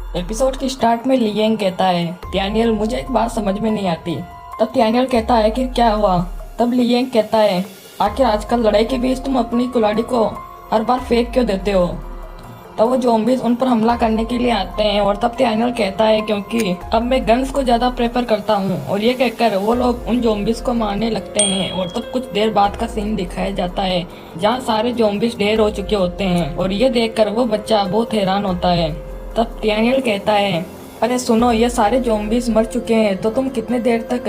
Episode के start में लियंग कहता है, डैनियल मुझे एक बात समझ में नहीं आती। तब डैनियल कहता है कि क्या हुआ। तब लियंग कहता है, आखिर आजकल लड़ाई के बीच तुम अपनी कुल्हाड़ी को हर बार फेंक क्यों देते हो। तब वो ज़ॉम्बीज़ उन पर हमला करने के लिए आते हैं और तब डैनियल कहता है क्योंकि अब मैं गन्स को ज़्यादा प्रेफर करता हूँ। और ये कहकर वो लोग उन ज़ॉम्बीज़ को मारने लगते हैं और तब कुछ देर बाद का सीन दिखाया जाता है जहाँ सारे ज़ॉम्बीज़ ढेर हो चुके होते हैं और ये देखकर वो बच्चा बहुत हैरान होता है। तब डैनियल कहता है, अरे सुनो, ये सारे ज़ॉम्बीज़ मर चुके हैं तो तुम कितने देर तक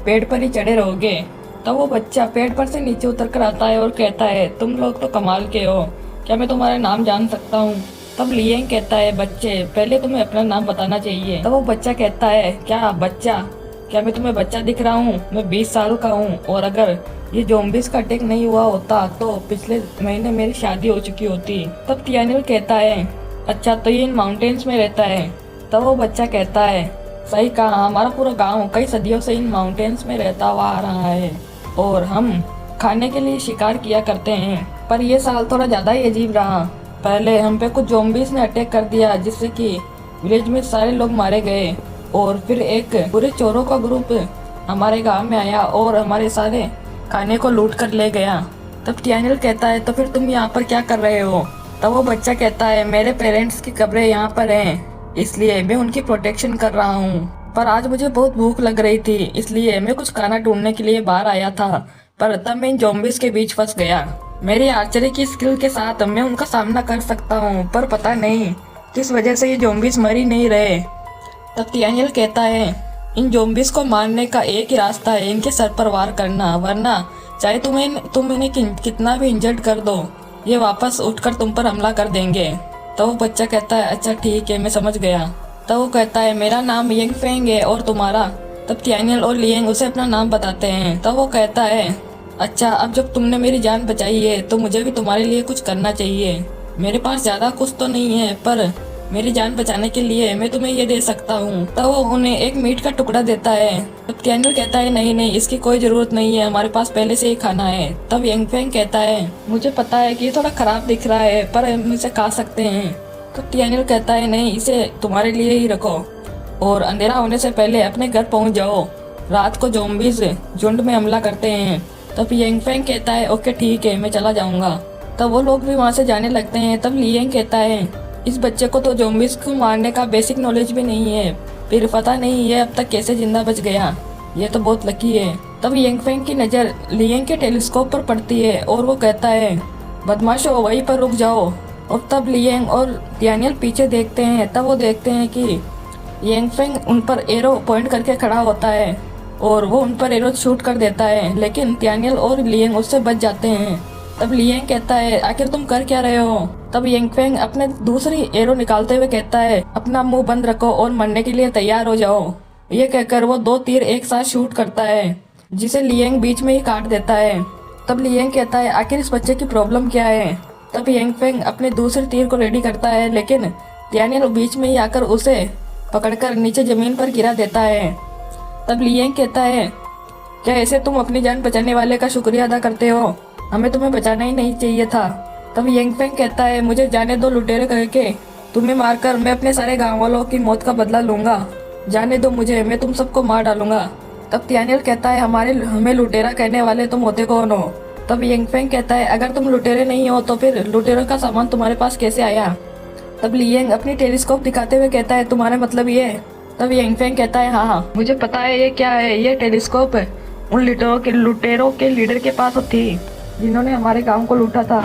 पेड़ पर ही चढ़े रहोगे। तब वो बच्चा पेड़ पर से नीचे उतर कर आता है और कहता है, तुम लोग तो कमाल के हो, क्या मैं तुम्हारा नाम जान सकता हूँ। तब लियंग कहता है, बच्चे पहले तुम्हें अपना नाम बताना चाहिए। तब वो बच्चा कहता है, क्या बच्चा, क्या मैं तुम्हें बच्चा दिख रहा हूँ? मैं 20 साल का हूँ और अगर ये ज़ॉम्बीज़ का अटैक नहीं हुआ होता तो पिछले महीने मेरी शादी हो चुकी होती। तब डैनियल कहता है, अच्छा तो ये इन माउंटेन्स में रहता है। तब वो बच्चा कहता है, सही कहा, हमारा पूरा गांव कई सदियों से इन माउंटेन्स में रहता हुआ आ रहा है और हम खाने के लिए शिकार किया करते हैं। पर ये साल थोड़ा ज़्यादा ही अजीब रहा। पहले हम पे कुछ ज़ॉम्बीज़ ने अटैक कर दिया जिससे कि विलेज में सारे लोग मारे गए और फिर एक पूरे चोरों का ग्रुप हमारे गांव में आया और हमारे सारे खाने को लूट कर ले गया। तब डैनियल कहता है, तो फिर तुम यहाँ पर क्या कर रहे हो। तब वो बच्चा कहता है, मेरे पेरेंट्स की कब्रें यहाँ पर हैं इसलिए मैं उनकी प्रोटेक्शन कर रहा हूँ। पर आज मुझे बहुत भूख लग रही थी इसलिए मैं कुछ खाना ढूंढने के लिए बाहर आया था, पर तब मैं इन ज़ॉम्बीज़ के बीच फंस गया। मेरी आर्चरी की स्किल के साथ मैं उनका सामना कर सकता हूँ, पर पता नहीं किस वजह से ये ज़ॉम्बीज़ मर ही नहीं रहे। तब डैनियल कहता है, इन ज़ॉम्बीज़ को मारने का एक ही रास्ता है, इनके सर पर वार करना, वरना चाहे तुम इन्हें कितना भी इंजर्ड कर दो, ये वापस उठकर तुम पर हमला कर देंगे। तो वो बच्चा कहता है, अच्छा ठीक है, मैं समझ गया। तो वो कहता है, मेरा नाम यंग फेंग है और तुम्हारा। तब डैनियल और लियंग उसे अपना नाम बताते हैं। तो वो कहता है, अच्छा अब जब तुमने मेरी जान बचाई है तो मुझे भी तुम्हारे लिए कुछ करना चाहिए। मेरे पास ज़्यादा कुछ तो नहीं है पर मेरी जान बचाने के लिए मैं तुम्हें ये दे सकता हूँ। तो वो उन्हें एक मीट का टुकड़ा देता है। तब डैनियल कहता है, नहीं नहीं, इसकी कोई ज़रूरत नहीं है, हमारे पास पहले से ही खाना है। तब यंग फेंग कहता है, मुझे पता है कि ये थोड़ा ख़राब दिख रहा है पर हम इसे खा सकते हैं। तो डैनियल कहता है, नहीं, इसे तुम्हारे लिए ही रखो और अंधेरा होने से पहले अपने घर पहुँच जाओ, रात को ज़ॉम्बीज़ झुंड में हमला करते हैं। तब यंग फेंग कहता है, ओके ठीक है, मैं चला जाऊँगा। तब वो लोग भी वहाँ से जाने लगते हैं। तब लियंग कहता है, इस बच्चे को तो ज़ॉम्बीज़ को मारने का बेसिक नॉलेज भी नहीं है, फिर पता नहीं ये अब तक कैसे जिंदा बच गया, ये तो बहुत लकी है। तब यंग फेंग की नज़र लियंग के टेलीस्कोप पर पड़ती है और वो कहता है, बदमाशो वहीं पर रुक जाओ। और तब लियंग और डैनियल पीछे देखते हैं। तब वो देखते हैं कि यंग फेंग उन पर एरो पॉइंट करके खड़ा होता है और वो उन पर एरो शूट कर देता है, लेकिन डैनियल और लियंग उससे बच जाते हैं। तब लियंग कहता है, आखिर तुम कर क्या रहे हो। तब यंग फेंग अपने दूसरी एरो निकालते हुए कहता है, अपना मुंह बंद रखो और मरने के लिए तैयार हो जाओ। ये कहकर वो 2 तीर एक साथ शूट करता है जिसे लियंग बीच में ही काट देता है। तब लियंग कहता है, आखिर इस बच्चे की प्रॉब्लम क्या है। तब यंग फेंग अपने दूसरे तीर को रेडी करता है लेकिन डैनियल बीच में ही आकर उसे पकड़कर नीचे जमीन पर गिरा देता है। तब लियंग कहता है, क्या ऐसे तुम अपनी जान बचाने वाले का शुक्रिया अदा करते हो, हमें तुम्हें बचाना ही नहीं चाहिए था। तब यंग फेंग कहता है, मुझे जाने दो लुटेरे करके, तुम्हें मारकर मैं अपने सारे गाँव वालों की मौत का बदला लूंगा, जाने दो मुझे, मैं तुम सबको मार डालूंगा। तब डैनियल कहता है, हमें लुटेरा कहने वाले तुम होते कौन हो। तब यंग फेंग कहता है, अगर तुम लुटेरे नहीं हो तो फिर लुटेरों का सामान तुम्हारे पास कैसे आया। तब लियंग अपनी टेलीस्कोप दिखाते हुए कहता है, तुम्हारा मतलब ये है। तब यंग फेंग कहता है, हाँ मुझे पता है ये क्या है, ये टेलीस्कोप उन लुटेरों के लीडर के पास थी जिन्होंने हमारे गांव को लूटा था,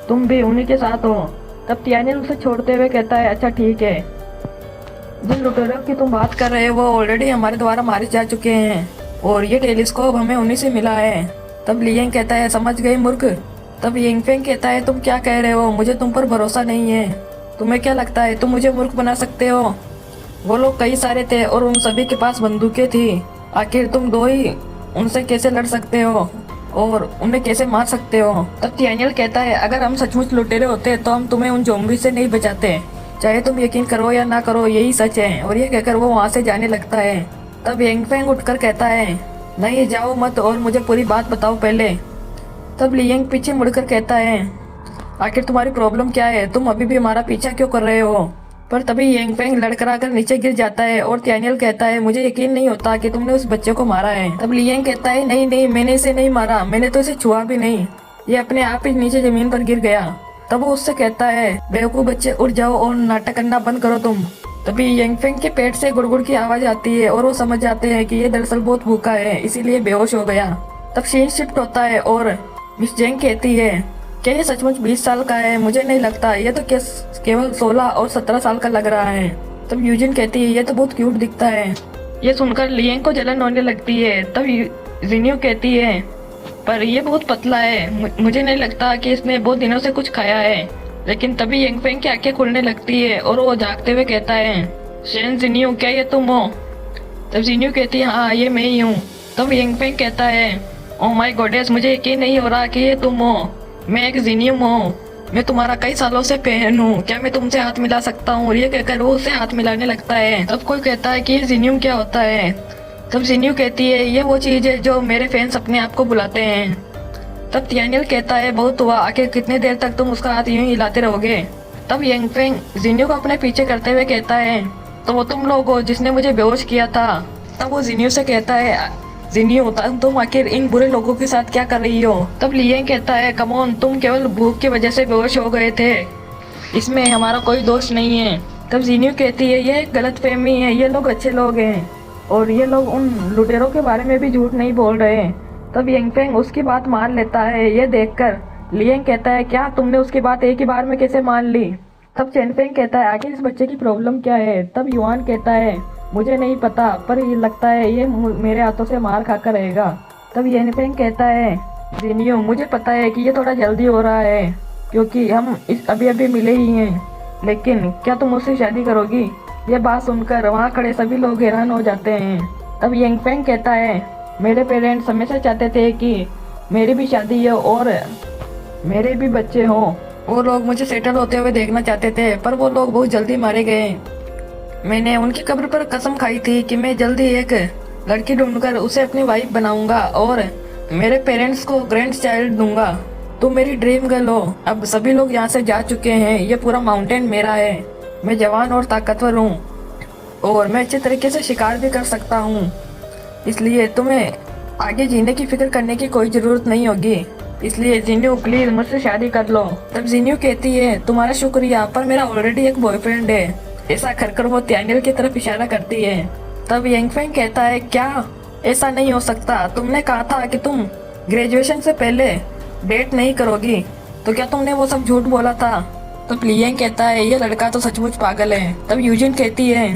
तुम भी उन्हीं के साथ हो। तब डैनियल उसे छोड़ते हुए कहता है, अच्छा ठीक है, जिन लुटेरों की तुम बात कर रहे हो वो ऑलरेडी हमारे द्वारा मारे जा चुके हैं और ये टेलीस्कोप हमें उन्हीं से मिला है। तब लियंग कहता है, समझ गए मूर्ख। तब यंग फेंग कहता है, तुम क्या कह रहे हो, मुझे तुम पर भरोसा नहीं है, तुम्हें क्या लगता है तुम मुझे मूर्ख बना सकते हो। वो लोग कई सारे थे और उन सभी के पास बंदूकें थी, आखिर तुम 2 ही उनसे कैसे लड़ सकते हो और उन्हें कैसे मार सकते हो। तब डैनियल कहता है, अगर हम सचमुच लुटेरे होते तो हम तुम्हें उन ज़ॉम्बी से नहीं बचाते, चाहे तुम यकीन करो या ना करो, यही सच है। और ये कहकर वो वहाँ से जाने लगता है। तब यंग फेंग उठकर कहता है, नहीं जाओ मत और मुझे पूरी बात बताओ पहले। तब लियंग पीछे मुड़कर कहता है, आखिर तुम्हारी प्रॉब्लम क्या है, तुम अभी भी हमारा पीछा क्यों कर रहे हो। पर तभी यंगफेंग लड़खड़ा कर नीचे गिर जाता है और त्यानियल कहता है मुझे यकीन नहीं होता कि तुमने उस बच्चे को मारा है। तब लियांग कहता है नहीं नहीं, मैंने इसे नहीं मारा, मैंने तो इसे छुआ भी नहीं, ये अपने आप ही नीचे जमीन पर गिर गया। तब वो उससे कहता है बेवकूफ बच्चे, उठ जाओ और नाटक करना बंद करो तुम। तभी यंगफेंग के पेट से गुड़गुड़ की आवाज आती है और वो समझ जाते हैं कि ये दरअसल बहुत भूखा है, इसीलिए बेहोश हो गया। तब सीन शिफ्ट होता है और मिस जेंग कहती है क्या ये सचमुच 20 साल का है? मुझे नहीं लगता, ये तो केवल 16 और 17 साल का लग रहा है। तब यूजिन कहती है ये तो बहुत क्यूट दिखता है। ये सुनकर लियांग को जलन होने लगती है। तब जिन्यू कहती है पर ये बहुत पतला है, मुझे नहीं लगता कि इसने बहुत दिनों से कुछ खाया है। लेकिन तभी यंगफेंग की आंखें खुलने लगती है और वो जागते हुए कहता है शेन जिन्यू, क्या ये तुम हो? तब जिन्यू कहती है हाँ ये मैं ही हूँ। तब यंगफेंग कहता है ओह माय गॉडेस, मुझे यकीन नहीं हो रहा कि ये तुम हो, मैं एक जिनियम हूँ, मैं तुम्हारा कई सालों से फैन हूँ, क्या मैं तुमसे हाथ मिला सकता हूँ? ये कहकर वो उससे हाथ मिलाने लगता है। तब कोई कहता है कि ये जिनियम क्या होता है? तब जिन्यू कहती है ये वो चीज है जो मेरे फैंस अपने आप को बुलाते हैं। तब त्यानियल कहता है बहुत हुआ, आखिर कितने देर तक तुम उसका हाथ यूं ही हिलाते रहोगे? तब यंगफेंग जिन्यू को अपने पीछे करते हुए कहता है तो वो तुम लोग हो जिसने मुझे बेहोश किया था। तब वो जिन्यू से कहता है जिन्यू तुम आखिर इन बुरे लोगों के साथ क्या कर रही हो? तब लियांग कहता है कम ऑन, तुम केवल भूख की वजह से बेहोश हो गए थे, इसमें हमारा कोई दोष नहीं है। तब जिन्यू कहती है ये गलतफहमी है, ये लोग अच्छे लोग हैं और ये लोग उन लुटेरों के बारे में भी झूठ नहीं बोल रहे। तब यंगफेंग उसकी बात मान लेता है। ये देखकर लियांग कहता है क्या तुमने उसकी बात एक ही बार में कैसे मान ली? तब चेनफेंग कहता है आखिर इस बच्चे की प्रॉब्लम क्या है? तब युआन कहता है मुझे नहीं पता, पर ये लगता है ये मेरे हाथों से मार खाकर रहेगा। तब यंगफेंग कहता है जिन्यू, मुझे पता है कि ये थोड़ा जल्दी हो रहा है क्योंकि हम अभी अभी मिले ही हैं, लेकिन क्या तुम उससे शादी करोगी? ये बात सुनकर वहाँ खड़े सभी लोग हैरान हो जाते हैं। तब यंगफेंग कहता है मेरे पेरेंट्स हमेशा चाहते थे कि मेरी भी शादी हो और मेरे भी बच्चे हों। वो लोग मुझे सेटल होते हुए देखना चाहते थे, पर वो लोग बहुत जल्दी मारे गए। मैंने उनकी कब्र पर कसम खाई थी कि मैं जल्दी एक लड़की ढूंढकर उसे अपनी वाइफ बनाऊंगा और मेरे पेरेंट्स को ग्रैंड चाइल्ड दूंगा। तुम मेरी ड्रीम गर्ल हो। अब सभी लोग यहाँ से जा चुके हैं, ये पूरा माउंटेन मेरा है, मैं जवान और ताकतवर हूँ और मैं अच्छे तरीके से शिकार भी कर सकता हूँ, इसलिए तुम्हें आगे जीने की फिक्र करने की कोई ज़रूरत नहीं होगी। इसलिए जिन्यू प्लीज मुझसे शादी कर लो। तब जिन्यू कहती है तुम्हारा शुक्रिया, पर मेरा ऑलरेडी एक बॉयफ्रेंड है। ऐसा कर वो त्यानियल की तरफ इशारा करती है। तब यंगफेंग कहता है क्या ऐसा नहीं हो सकता? तुमने कहा था कि तुम ग्रेजुएशन से पहले डेट नहीं करोगी, तो क्या तुमने वो सब झूठ बोला था? तब लियांग कहता है ये लड़का तो सचमुच पागल है। तब यूजिन कहती है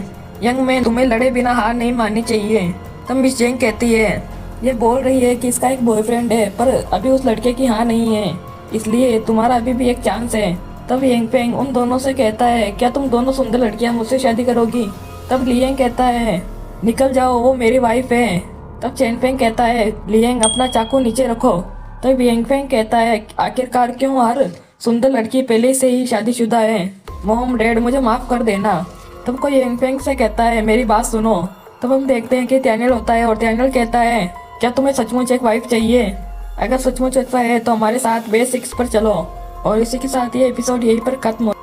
यंग मैन, तुम्हें लड़े बिना हार नहीं माननी चाहिए। तब मिस जेंग कहती है ये बोल रही है कि इसका एक बॉयफ्रेंड है, पर अभी उस लड़के की हाँ नहीं है, इसलिए तुम्हारा अभी भी एक चांस है। तब यंगफेंग उन दोनों से कहता है क्या तुम दोनों सुंदर लड़कियां मुझसे शादी करोगी? तब लियांग कहता है निकल जाओ, वो मेरी वाइफ है। तब चेनफेंग कहता है लियांग अपना चाकू नीचे रखो। तब यंगफेंग कहता है आखिरकार क्यों हर सुंदर लड़की पहले से ही शादीशुदा है? मॉम डैड मुझे माफ कर देना। तब कोई यंगफेंग से कहता है मेरी बात सुनो। तब हम देखते हैं कि त्यानियल होता है और त्यानियल कहता है क्या तुम्हें सचमुच एक वाइफ चाहिए? अगर सचमुच ऐसा है तो हमारे साथ बेस 6 पर चलो। और इसी के साथ ये एपिसोड यहीं पर खत्म हो।